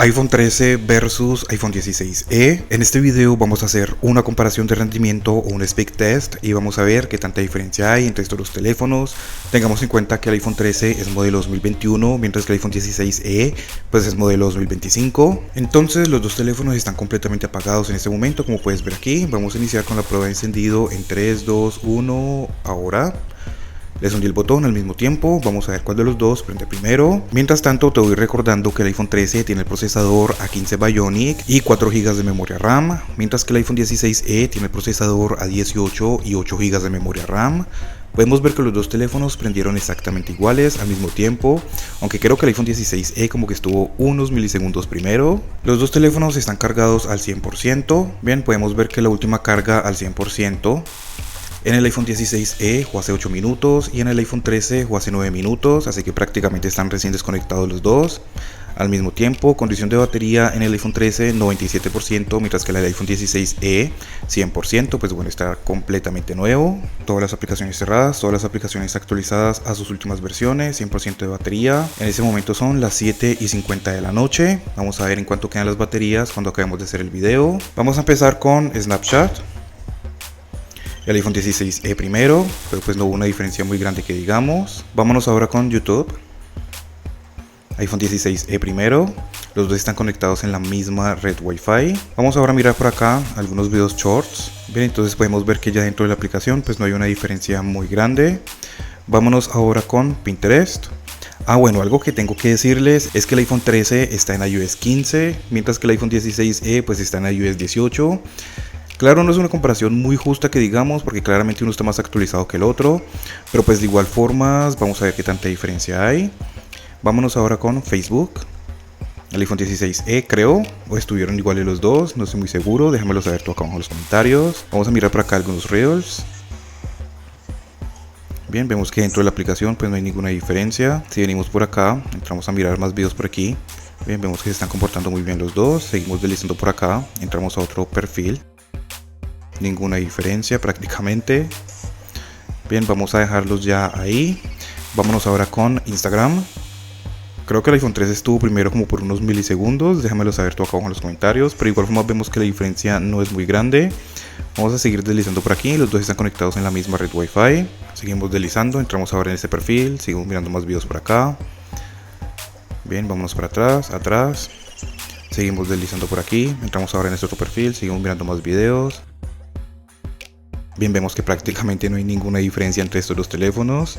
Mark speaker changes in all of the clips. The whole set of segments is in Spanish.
Speaker 1: iPhone 13 versus iPhone 16e. En este video vamos a hacer una comparación de rendimiento o un speed test y vamos a ver qué tanta diferencia hay entre estos dos teléfonos. Tengamos en cuenta que el iPhone 13 es modelo 2021, mientras que el iPhone 16e pues es modelo 2025. Entonces los dos teléfonos están completamente apagados en este momento, como puedes ver aquí. Vamos a iniciar con la prueba de encendido en 3, 2, 1, ahora. Les hundí el botón al mismo tiempo, vamos a ver cuál de los dos prende primero. Mientras tanto te voy recordando que el iPhone 13 tiene el procesador A15 Bionic y 4 GB de memoria RAM, mientras que el iPhone 16e tiene el procesador A18 y 8 GB de memoria RAM. Podemos ver que los dos teléfonos prendieron exactamente iguales al mismo tiempo, aunque creo que el iPhone 16e como que estuvo unos milisegundos primero. Los dos teléfonos están cargados al 100%, bien, podemos ver que la última carga al 100%. En el iPhone 16e fue hace 8 minutos y en el iPhone 13 fue hace 9 minutos, así que prácticamente están recién desconectados los dos. Al mismo tiempo, condición de batería en el iPhone 13 97%, mientras que el iPhone 16e 100%, pues bueno, está completamente nuevo. Todas las aplicaciones cerradas, todas las aplicaciones actualizadas a sus últimas versiones, 100% de batería. En ese momento son las 7:50 de la noche. Vamos a ver en cuánto quedan las baterías cuando acabemos de hacer el video. Vamos a empezar con Snapchat. El iPhone 16e primero, pero pues no hubo una diferencia muy grande que digamos. Vámonos ahora con YouTube. iPhone 16e primero, los dos están conectados en la misma red Wi-Fi. Vamos ahora a mirar por acá algunos videos shorts. Bien, entonces podemos ver que ya dentro de la aplicación pues no hay una diferencia muy grande. Vámonos ahora con Pinterest. Bueno, algo que tengo que decirles es que el iPhone 13 está en iOS 15, mientras que el iPhone 16e pues está en iOS 18. Claro, no es una comparación muy justa que digamos, porque claramente uno está más actualizado que el otro, pero pues de igual forma vamos a ver qué tanta diferencia hay. Vámonos ahora con Facebook. El iPhone 16e creo, o estuvieron iguales los dos, no estoy muy seguro, déjamelo saber tú acá abajo en los comentarios. Vamos a mirar por acá algunos Reels. Bien, vemos que dentro de la aplicación pues no hay ninguna diferencia. Si venimos por acá, entramos a mirar más videos por aquí. Bien, vemos que se están comportando muy bien los dos. Seguimos deslizando por acá, entramos a otro perfil. Ninguna diferencia prácticamente. Bien, vamos a dejarlos ya ahí. Vámonos ahora con Instagram. Creo que el iPhone 13 estuvo primero como por unos milisegundos. Déjamelo saber tú acá abajo en los comentarios. Pero de igual forma vemos que la diferencia no es muy grande. Vamos a seguir deslizando por aquí. Los dos están conectados en la misma red Wi-Fi. Seguimos deslizando. Entramos ahora en este perfil. Seguimos mirando más videos por acá. Bien, vámonos para atrás, atrás. Seguimos deslizando por aquí. Entramos ahora en este otro perfil. Seguimos mirando más videos. Bien, vemos que prácticamente no hay ninguna diferencia entre estos dos teléfonos.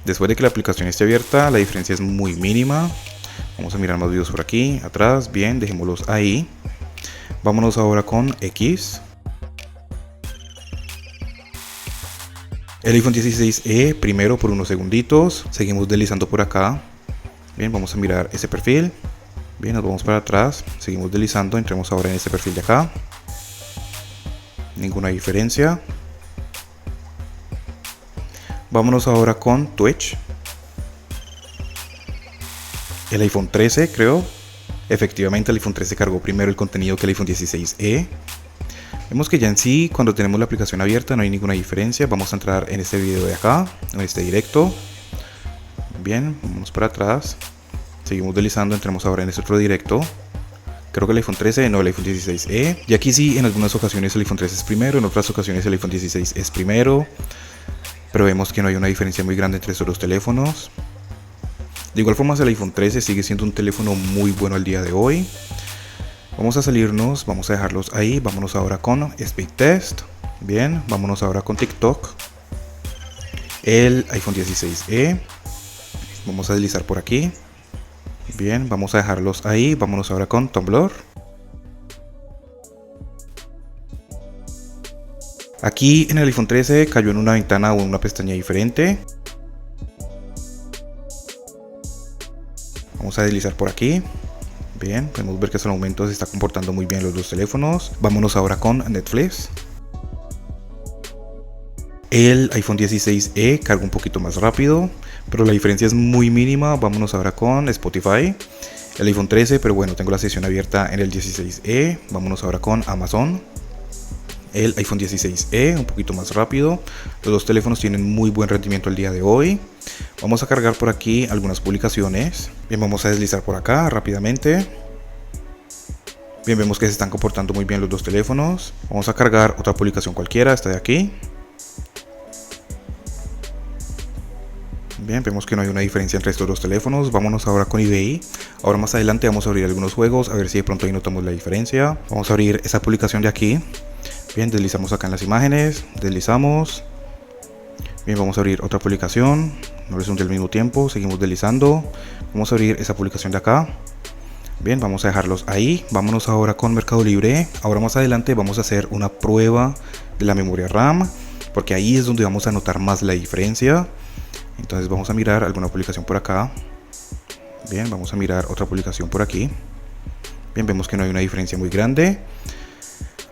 Speaker 1: Después de que la aplicación esté abierta, la diferencia es muy mínima. Vamos a mirar más videos por aquí, atrás. Bien, dejémoslos ahí. Vámonos ahora con X. El iPhone 16e primero por unos segunditos. Seguimos deslizando por acá. Bien, vamos a mirar ese perfil. Bien, nos vamos para atrás. Seguimos deslizando, entremos ahora en este perfil de acá. Ninguna diferencia. Vámonos ahora con Twitch. El iPhone 13 creo. Efectivamente el iPhone 13 cargó primero el contenido que el iPhone 16e. Vemos que ya en sí cuando tenemos la aplicación abierta no hay ninguna diferencia. Vamos a entrar en este video de acá, en este directo. Bien, vamos para atrás. Seguimos deslizando, entramos ahora en este otro directo. Creo que el iPhone 13, no el iPhone 16e. Y aquí sí, en algunas ocasiones el iPhone 13 es primero, en otras ocasiones el iPhone 16 es primero. Pero vemos que no hay una diferencia muy grande entre estos dos teléfonos. De igual forma el iPhone 13 sigue siendo un teléfono muy bueno al día de hoy. Vamos a salirnos, vamos a dejarlos ahí. Vámonos ahora con Speed Test. Bien, vámonos ahora con TikTok. El iPhone 16e. Vamos a deslizar por aquí. Bien, vamos a dejarlos ahí. Vámonos ahora con Tumblr. Aquí en el iPhone 13 cayó en una ventana o en una pestaña diferente. Vamos a deslizar por aquí. Bien, podemos ver que hasta el momento se está comportando muy bien los dos teléfonos. Vámonos ahora con Netflix. El iPhone 16e carga un poquito más rápido, pero la diferencia es muy mínima. Vámonos ahora con Spotify. El iPhone 13, pero bueno, tengo la sesión abierta en el 16e. Vámonos ahora con Amazon. El iPhone 16e, un poquito más rápido. Los dos teléfonos tienen muy buen rendimiento el día de hoy. Vamos a cargar por aquí algunas publicaciones. Bien, vamos a deslizar por acá rápidamente. Bien, vemos que se están comportando muy bien los dos teléfonos. Vamos a cargar otra publicación cualquiera, esta de aquí. Bien, vemos que no hay una diferencia entre estos dos teléfonos. Vámonos ahora con eBay. Ahora más adelante vamos a abrir algunos juegos, a ver si de pronto ahí notamos la diferencia. Vamos a abrir esa publicación de aquí. Bien, deslizamos acá en las imágenes, deslizamos. Bien, vamos a abrir otra publicación, no les hunde al mismo tiempo, seguimos deslizando. Vamos a abrir esa publicación de acá. Bien, vamos a dejarlos ahí. Vámonos ahora con Mercado Libre. Ahora más adelante vamos a hacer una prueba de la memoria RAM, porque ahí es donde vamos a notar más la diferencia. Entonces vamos a mirar alguna publicación por acá. Bien, vamos a mirar otra publicación por aquí. Bien, vemos que no hay una diferencia muy grande.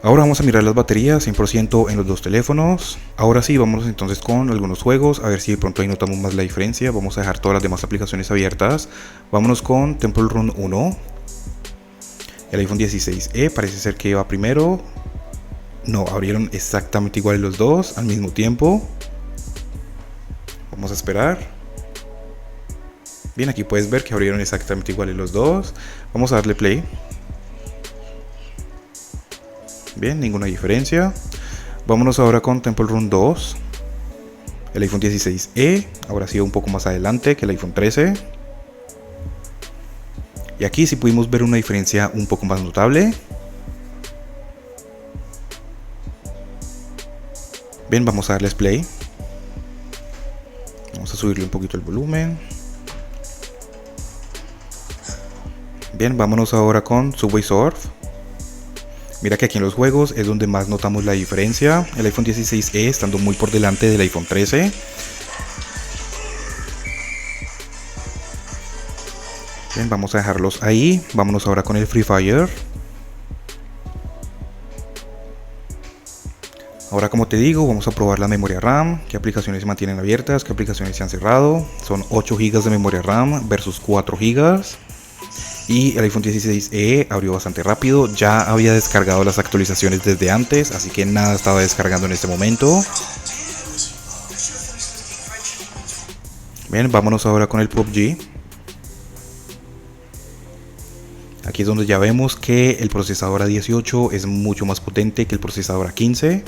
Speaker 1: Ahora vamos a mirar las baterías, 100% en los dos teléfonos. Ahora sí, vámonos entonces con algunos juegos, a ver si de pronto ahí notamos más la diferencia. Vamos a dejar todas las demás aplicaciones abiertas. Vámonos con Temple Run 1. El iPhone 16e parece ser que va primero. No, abrieron exactamente iguales los dos al mismo tiempo. Vamos a esperar. Bien, aquí puedes ver que abrieron exactamente iguales los dos. Vamos a darle play. Bien, ninguna diferencia. Vámonos ahora con Temple Run 2. El iPhone 16e. Ahora sí, un poco más adelante que el iPhone 13. Y aquí sí pudimos ver una diferencia un poco más notable. Bien, vamos a darles play. Vamos a subirle un poquito el volumen. Bien, vámonos ahora con Subway Surf. Mira que aquí en los juegos es donde más notamos la diferencia. El iPhone 16e estando muy por delante del iPhone 13. Bien, vamos a dejarlos ahí. Vámonos ahora con el Free Fire. Ahora, como te digo, vamos a probar la memoria RAM, qué aplicaciones se mantienen abiertas, qué aplicaciones se han cerrado. Son 8 GB de memoria RAM versus 4 GB. Y el iPhone 16e abrió bastante rápido, ya había descargado las actualizaciones desde antes, así que nada estaba descargando en este momento. Bien, vámonos ahora con el PUBG. Aquí es donde ya vemos que el procesador A18 es mucho más potente que el procesador A15.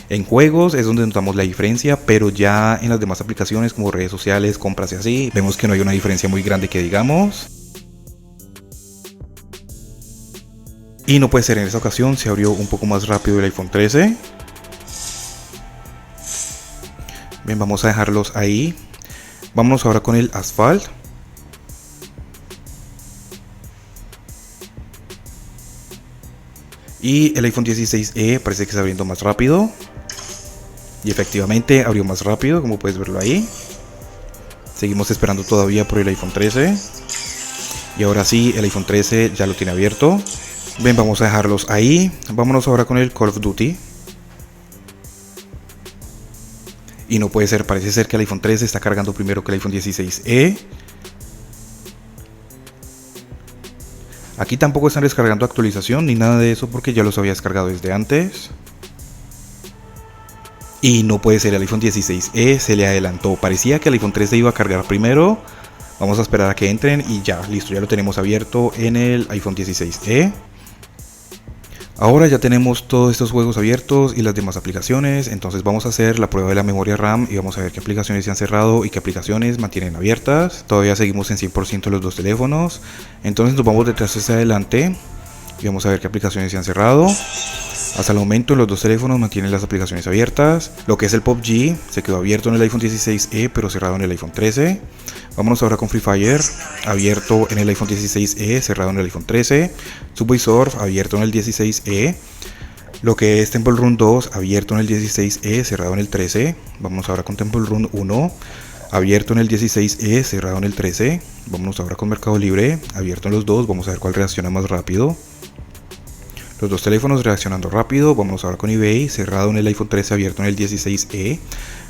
Speaker 1: En juegos es donde notamos la diferencia, pero ya en las demás aplicaciones como redes sociales, compras y así, vemos que no hay una diferencia muy grande que digamos. Y no puede ser, en esta ocasión se abrió un poco más rápido el iPhone 13. Bien, vamos a dejarlos ahí. Vámonos ahora con el Asphalt. Y el iPhone 16e parece que está abriendo más rápido. Y efectivamente abrió más rápido, como puedes verlo ahí. Seguimos esperando todavía por el iPhone 13. Y ahora sí, el iPhone 13 ya lo tiene abierto. Bien, vamos a dejarlos ahí. Vámonos ahora con el Call of Duty. Y no puede ser, parece ser que el iPhone 13 está cargando primero que el iPhone 16e. Aquí tampoco están descargando actualización ni nada de eso porque ya los había descargado desde antes. Y no puede ser, el iPhone 16e se le adelantó. Parecía que el iPhone 13 iba a cargar primero. Vamos a esperar a que entren y ya, listo, ya lo tenemos abierto en el iPhone 16e. Ahora ya tenemos todos estos juegos abiertos y las demás aplicaciones, entonces vamos a hacer la prueba de la memoria RAM y vamos a ver qué aplicaciones se han cerrado y qué aplicaciones mantienen abiertas. Todavía seguimos en 100% los dos teléfonos, entonces nos vamos detrás hacia adelante y vamos a ver qué aplicaciones se han cerrado. Hasta el momento los dos teléfonos mantienen las aplicaciones abiertas. Lo que es el PUBG se quedó abierto en el iPhone 16e pero cerrado en el iPhone 13. Vámonos ahora con Free Fire, abierto en el iPhone 16e, cerrado en el iPhone 13. Subway Surf, abierto en el 16e. Lo que es Temple Run 2, abierto en el 16e, cerrado en el 13. Vámonos ahora con Temple Run 1, abierto en el 16e, cerrado en el 13. Vámonos ahora con Mercado Libre, abierto en los dos. Vamos a ver cuál reacciona más rápido. Los dos teléfonos reaccionando rápido. Vámonos ahora con eBay, cerrado en el iPhone 13, abierto en el 16e.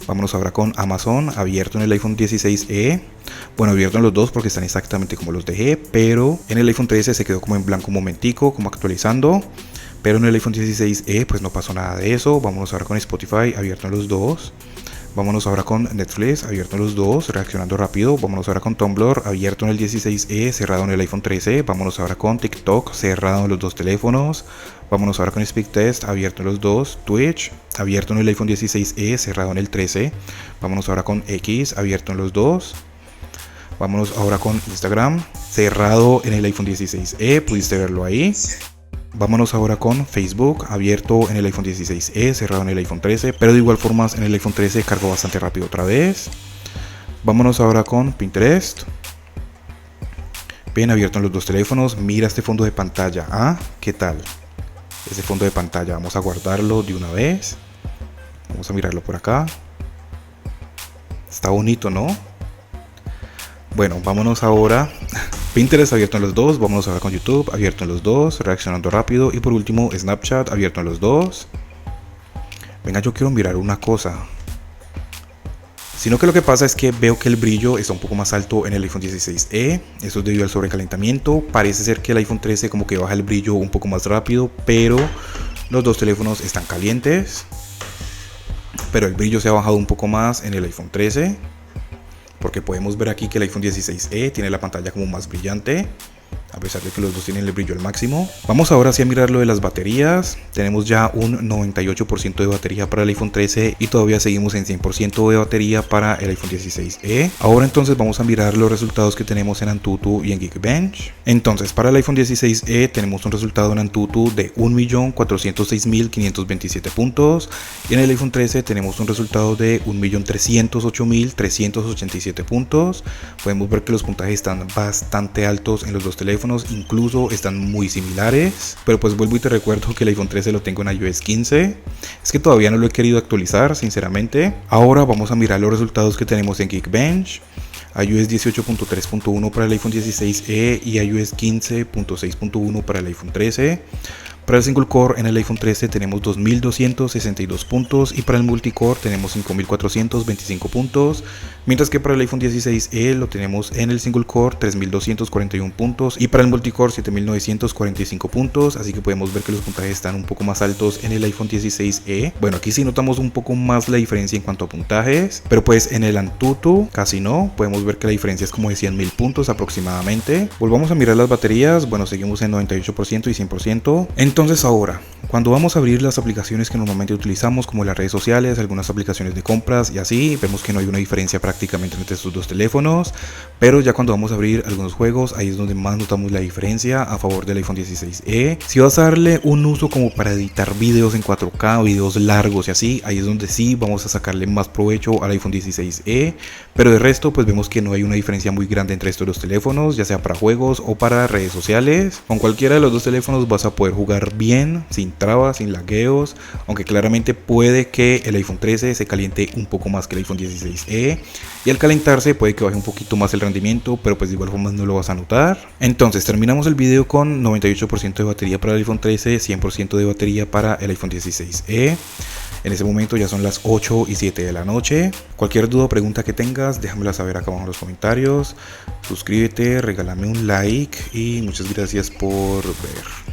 Speaker 1: Vámonos ahora con Amazon, abierto en el iPhone 16e. Bueno, abierto en los dos porque están exactamente como los dejé, pero en el iPhone 13 se quedó como en blanco un momentico, como actualizando. Pero en el iPhone 16e pues no pasó nada de eso. Vámonos ahora con Spotify, abierto en los dos. Vámonos ahora con Netflix, abierto en los dos, reaccionando rápido. Vámonos ahora con Tumblr, abierto en el 16E, cerrado en el iPhone 13. Vámonos ahora con TikTok, cerrado en los dos teléfonos. Vámonos ahora con SpeakTest, abierto en los dos. Twitch, abierto en el iPhone 16E, cerrado en el 13. Vámonos ahora con X, abierto en los dos. Vámonos ahora con Instagram, cerrado en el iPhone 16E, pudiste verlo ahí. Vámonos ahora con Facebook, abierto en el iPhone 16E, cerrado en el iPhone 13, pero de igual forma en el iPhone 13 cargó bastante rápido otra vez. Vámonos ahora con Pinterest, bien abierto en los dos teléfonos. Mira este fondo de pantalla, ¿ah? ¿Qué tal? Ese fondo de pantalla, vamos a guardarlo de una vez. Vamos a mirarlo por acá. Está bonito, ¿no? Bueno, vámonos ahora. Pinterest abierto en los dos. Vámonos ahora con YouTube abierto en los dos, reaccionando rápido. Y por último Snapchat abierto en los dos. Venga, yo quiero mirar una cosa. Sino que lo que pasa es que veo que el brillo está un poco más alto en el iPhone 16E. Eso es debido al sobrecalentamiento. Parece ser que el iPhone 13 como que baja el brillo un poco más rápido, pero los dos teléfonos están calientes. Pero el brillo se ha bajado un poco más en el iPhone 13. Porque podemos ver aquí que el iPhone 16E tiene la pantalla como más brillante, a pesar de que los dos tienen el brillo al máximo. Vamos ahora sí a mirar lo de las baterías. Tenemos ya un 98% de batería para el iPhone 13 y todavía seguimos en 100% de batería para el iPhone 16E. Ahora entonces vamos a mirar los resultados que tenemos en Antutu y en Geekbench. Entonces para el iPhone 16E tenemos un resultado en Antutu de 1.406.527 puntos y en el iPhone 13 tenemos un resultado de 1.308.387 puntos. Podemos ver que los puntajes están bastante altos en los dos teléfonos, incluso están muy similares, pero pues vuelvo y te recuerdo que el iPhone 13 lo tengo en iOS 15, es que todavía no lo he querido actualizar sinceramente. Ahora vamos a mirar los resultados que tenemos en Geekbench. iOS 18.3.1 para el iPhone 16E y iOS 15.6.1 para el iPhone 13. Para el single core en el iPhone 13 tenemos 2.262 puntos y para el multicore tenemos 5.425 puntos, mientras que para el iPhone 16E lo tenemos en el single core 3.241 puntos y para el multicore 7.945 puntos, así que podemos ver que los puntajes están un poco más altos en el iPhone 16E. Bueno, aquí sí notamos un poco más la diferencia en cuanto a puntajes, pero pues en el Antutu casi no, podemos ver que la diferencia es como de 100.000 puntos aproximadamente. Volvamos a mirar las baterías, bueno, seguimos en 98% y 100%. Entonces ahora, cuando vamos a abrir las aplicaciones que normalmente utilizamos, como las redes sociales, algunas aplicaciones de compras y así, vemos que no hay una diferencia prácticamente entre estos dos teléfonos, pero ya cuando vamos a abrir algunos juegos, ahí es donde más notamos la diferencia a favor del iPhone 16E. Si vas a darle un uso como para editar videos en 4K, videos largos y así, ahí es donde sí vamos a sacarle más provecho al iPhone 16E, pero de resto pues vemos que no hay una diferencia muy grande entre estos dos teléfonos, ya sea para juegos o para redes sociales. Con cualquiera de los dos teléfonos vas a poder jugar bien, sin trabas, sin lagueos, aunque claramente puede que el iPhone 13 se caliente un poco más que el iPhone 16E y al calentarse puede que baje un poquito más el rendimiento, pero pues de igual forma no lo vas a notar. Entonces terminamos el video con 98% de batería para el iPhone 13, 100% de batería para el iPhone 16E. En ese momento ya son las 8:07 de la noche. Cualquier duda o pregunta que tengas, déjamela saber acá abajo en los comentarios. Suscríbete, regálame un like y muchas gracias por ver.